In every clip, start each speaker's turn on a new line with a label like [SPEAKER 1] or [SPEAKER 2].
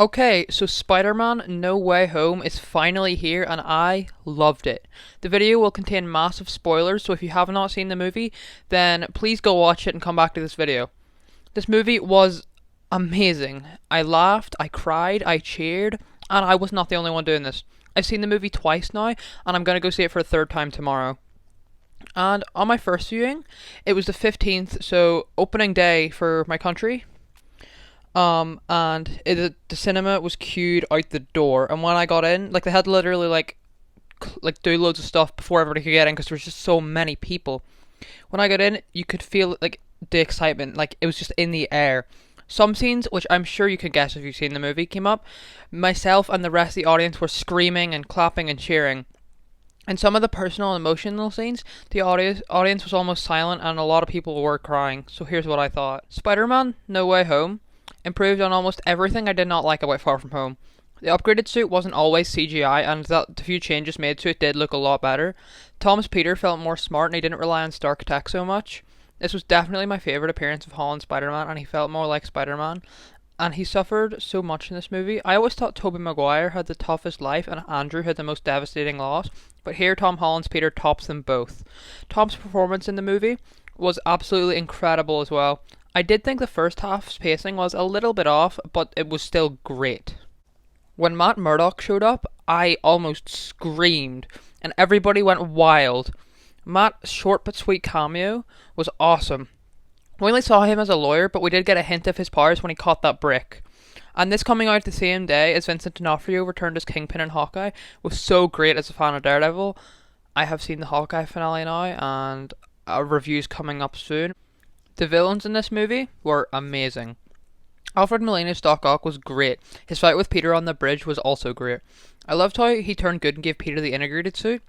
[SPEAKER 1] Okay, so Spider-Man No Way Home is finally here and I loved it. The video will contain massive spoilers, so if you have not seen the movie, then please go watch it and come back to this video. This movie was amazing. I laughed, I cried, I cheered, and I was not the only one doing this. I've seen the movie twice now, and I'm gonna go see it for a third time tomorrow. And on my first viewing, it was the 15th, so opening day for my country. The cinema was queued out the door, and when I got in, like they had to literally like do loads of stuff before everybody could get in because there was just so many people. When I got in, you could feel like the excitement, like it was just in the air. Some scenes, which I'm sure you can guess if you've seen the movie, came up. Myself and the rest of the audience were screaming and clapping and cheering. And some of the personal and emotional scenes, the audience was almost silent and a lot of people were crying. So here's what I thought. Spider-Man No Way Home improved on almost everything I did not like about Far From Home. The upgraded suit wasn't always CGI, and the few changes made to it did look a lot better. Tom's Peter felt more smart, and he didn't rely on Stark tech so much. This was definitely my favourite appearance of Holland's Spider-Man, and he felt more like Spider-Man. And he suffered so much in this movie. I always thought Tobey Maguire had the toughest life, and Andrew had the most devastating loss, but here Tom Holland's Peter tops them both. Tom's performance in the movie was absolutely incredible as well. I did think the first half's pacing was a little bit off, but it was still great. When Matt Murdock showed up, I almost screamed, and everybody went wild. Matt's short but sweet cameo was awesome. We only saw him as a lawyer, but we did get a hint of his powers when he caught that brick. And this coming out the same day as Vincent D'Onofrio returned as Kingpin in Hawkeye was so great as a fan of Daredevil. I have seen the Hawkeye finale now, and a review's coming up soon. The villains in this movie were amazing. Alfred Molina's Doc Ock was great. His fight with Peter on the bridge was also great. I loved how he turned good and gave Peter the integrated suit,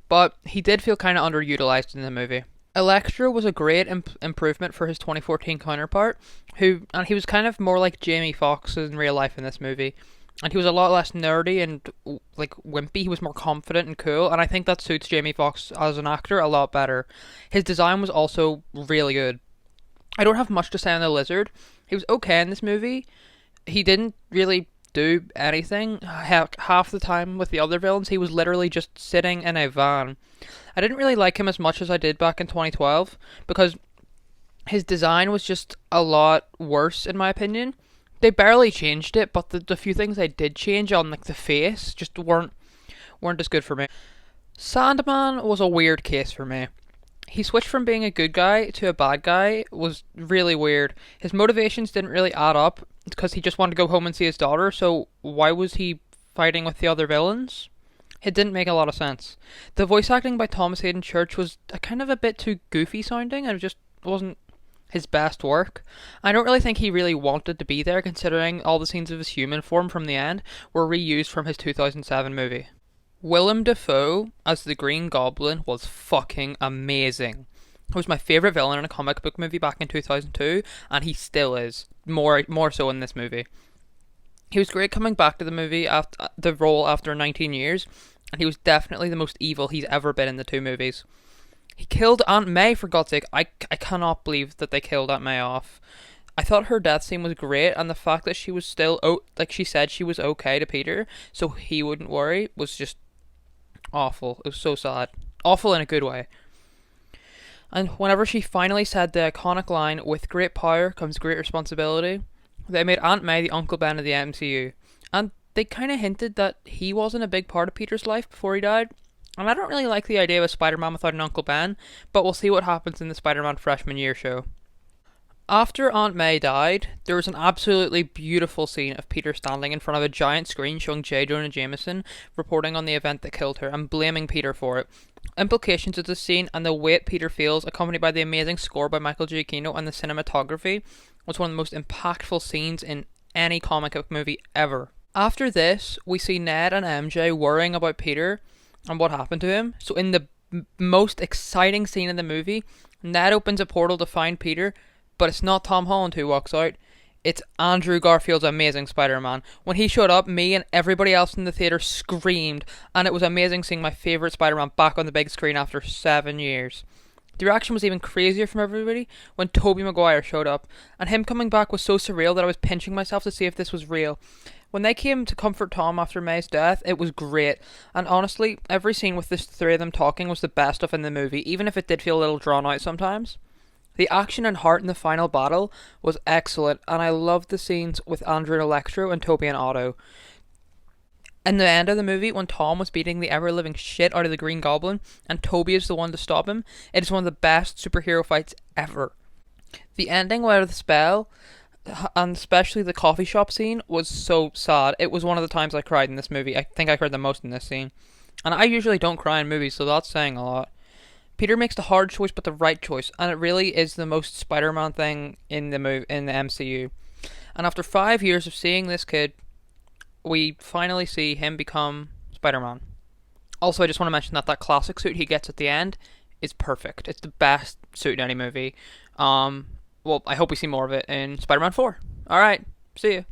[SPEAKER 1] but he did feel kind of underutilized in the movie. Electro was a great improvement for his 2014 counterpart, and he was kind of more like Jamie Foxx in real life in this movie. And he was a lot less nerdy and like wimpy. He was more confident and cool, and I think that suits Jamie Foxx as an actor a lot better. His design was also really good. I don't have much to say on the Lizard. He was okay in this movie. He didn't really do anything. Half the time with the other villains, he was literally just sitting in a van. I didn't really like him as much as I did back in 2012 because his design was just a lot worse in my opinion. They barely changed it, but the few things they did change on like the face just weren't as good for me. Sandman was a weird case for me. He switched from being a good guy to a bad guy was really weird. His motivations didn't really add up because he just wanted to go home and see his daughter, so why was he fighting with the other villains? It didn't make a lot of sense. The voice acting by Thomas Hayden Church was kind of a bit too goofy sounding and it just wasn't his best work. I don't really think he really wanted to be there considering all the scenes of his human form from the end were reused from his 2007 movie. Willem Dafoe as the Green Goblin was fucking amazing. He was my favourite villain in a comic book movie back in 2002, and he still is. More so in this movie. He was great coming back to the movie after the role after 19 years, and he was definitely the most evil he's ever been in the two movies. He killed Aunt May, for God's sake. I cannot believe that they killed Aunt May off. I thought her death scene was great, and the fact that she was still, like she said she was okay to Peter, so he wouldn't worry, was just awful. It was so sad. Awful in a good way. And whenever she finally said the iconic line, "With great power comes great responsibility," they made Aunt May the Uncle Ben of the MCU. And they kind of hinted that he wasn't a big part of Peter's life before he died. And I don't really like the idea of a Spider-Man without an Uncle Ben, but we'll see what happens in the Spider-Man freshman year show. After Aunt May died, there was an absolutely beautiful scene of Peter standing in front of a giant screen showing J. Jonah Jameson reporting on the event that killed her and blaming Peter for it. Implications of this scene and the weight Peter feels, accompanied by the amazing score by Michael Giacchino and the cinematography, was one of the most impactful scenes in any comic book movie ever. After this, we see Ned and MJ worrying about Peter and what happened to him. So in the most exciting scene in the movie, Ned opens a portal to find Peter, but it's not Tom Holland who walks out. It's Andrew Garfield's Amazing Spider-Man. When he showed up, me and everybody else in the theatre screamed, and it was amazing seeing my favourite Spider-Man back on the big screen after 7 years. The reaction was even crazier from everybody when Tobey Maguire showed up, and him coming back was so surreal that I was pinching myself to see if this was real. When they came to comfort Tom after May's death, it was great. And honestly, every scene with the three of them talking was the best stuff in the movie, even if it did feel a little drawn out sometimes. The action and heart in the final battle was excellent, and I loved the scenes with Andrew and Electro and Toby and Otto. In the end of the movie, when Tom was beating the ever living shit out of the Green Goblin, and Toby is the one to stop him, it is one of the best superhero fights ever. The ending without the spell, and especially the coffee shop scene, was so sad. It was one of the times I cried in this movie. I think I cried the most in this scene. And I usually don't cry in movies, so that's saying a lot. Peter makes the hard choice but the right choice, and it really is the most Spider-Man thing in the MCU. And after 5 years of seeing this kid, we finally see him become Spider-Man. Also, I just want to mention that that classic suit he gets at the end is perfect. It's the best suit in any movie. Well, I hope we see more of it in Spider-Man 4. Alright, see you.